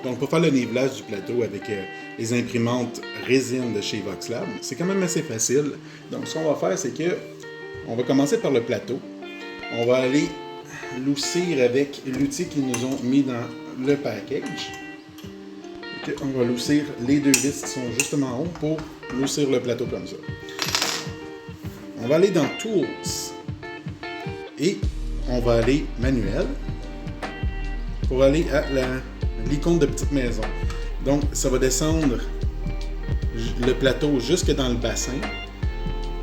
Donc, pour faire le nivelage du plateau avec les imprimantes résine de chez Voxlab, c'est quand même assez facile. Donc, ce qu'on va faire, c'est que on va commencer par le plateau. On va aller l'oussir avec l'outil qu'ils nous ont mis dans le package. On va l'oussir les deux vis qui sont justement en haut pour l'oussir le plateau comme ça. On va aller dans Tools et on va aller manuel pour aller à l'icône de petite maison. Donc, ça va descendre le plateau jusque dans le bassin.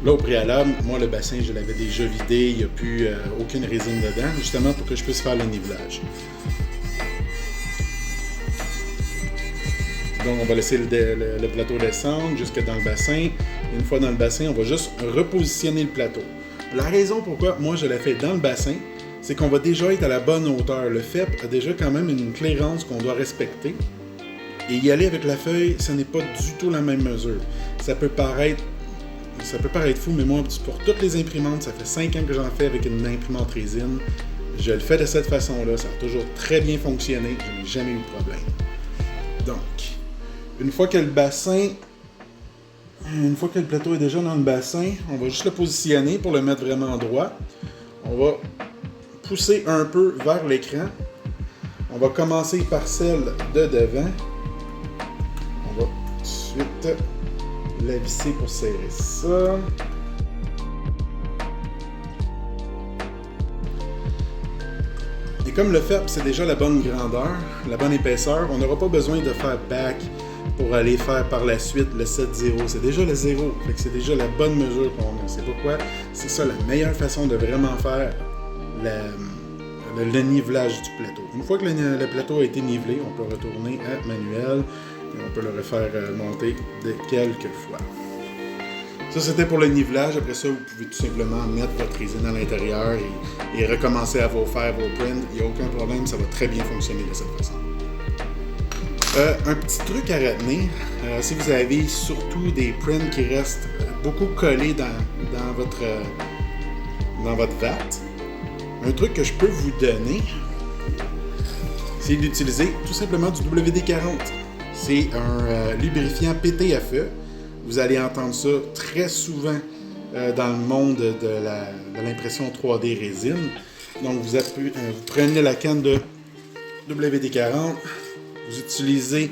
Là, au préalable, moi, le bassin, je l'avais déjà vidé. Il n'y a plus aucune résine dedans, justement pour que je puisse faire le nivelage. Donc, on va laisser le plateau descendre jusque dans le bassin. Une fois dans le bassin, on va juste repositionner le plateau. La raison pourquoi moi, je l'ai fait dans le bassin, c'est qu'on va déjà être à la bonne hauteur. Le FEP a déjà quand même une clairance qu'on doit respecter. Et y aller avec la feuille, ce n'est pas du tout la même mesure. Ça peut paraître fou, mais moi, pour toutes les imprimantes, ça fait 5 ans que j'en fais avec une imprimante résine. Je le fais de cette façon-là. Ça a toujours très bien fonctionné. Je n'ai jamais eu de problème. Donc, une fois que le plateau est déjà dans le bassin, on va juste le positionner pour le mettre vraiment droit. On va pousser un peu vers l'écran. On va commencer par celle de devant. On va tout de suite la visser pour serrer ça. Et comme le FEP, c'est déjà la bonne grandeur, la bonne épaisseur, on n'aura pas besoin de faire back pour aller faire par la suite le 7-0. C'est déjà le 0, fait que c'est déjà la bonne mesure qu'on a. C'est pourquoi c'est ça la meilleure façon de vraiment faire le nivelage du plateau. Une fois que le plateau a été nivelé, on peut retourner à manuel et on peut le refaire monter de quelques fois. Ça, c'était pour le nivelage. Après ça, vous pouvez tout simplement mettre votre résine à l'intérieur et recommencer à faire vos prints. Il n'y a aucun problème, ça va très bien fonctionner de cette façon. Un petit truc à retenir, si vous avez surtout des prints qui restent beaucoup collés dans votre vat, un truc que je peux vous donner, c'est d'utiliser tout simplement du WD-40. C'est un lubrifiant pété à feu. Vous allez entendre ça très souvent dans le monde de l'impression 3D résine. Donc, vous prenez la canne de WD-40, vous utilisez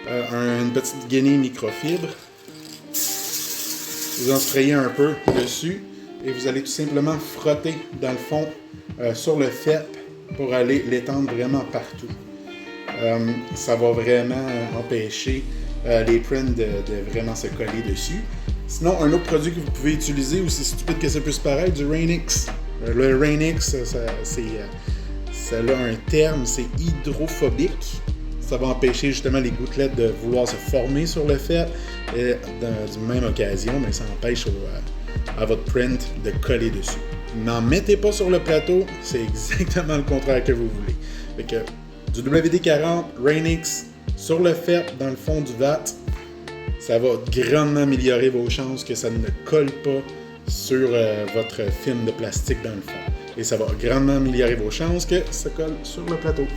une petite guenille microfibre, vous en sprayez un peu dessus et vous allez tout simplement frotter dans le fond sur le FEP pour aller l'étendre vraiment partout. Ça va vraiment empêcher les prints de vraiment se coller dessus. Sinon, un autre produit que vous pouvez utiliser, aussi stupide que ça puisse paraître, du Rain-X. Le Rain-X, ça a un terme, c'est hydrophobique. Ça va empêcher justement les gouttelettes de vouloir se former sur le FEP. Et d'une même occasion, mais ça empêche à votre print de coller dessus. N'en mettez pas sur le plateau, c'est exactement le contraire que vous voulez. Fait que du WD-40, Rain-X sur le FEP dans le fond du vat, ça va grandement améliorer vos chances que ça ne colle pas sur votre film de plastique dans le fond. Et ça va grandement améliorer vos chances que ça colle sur le plateau.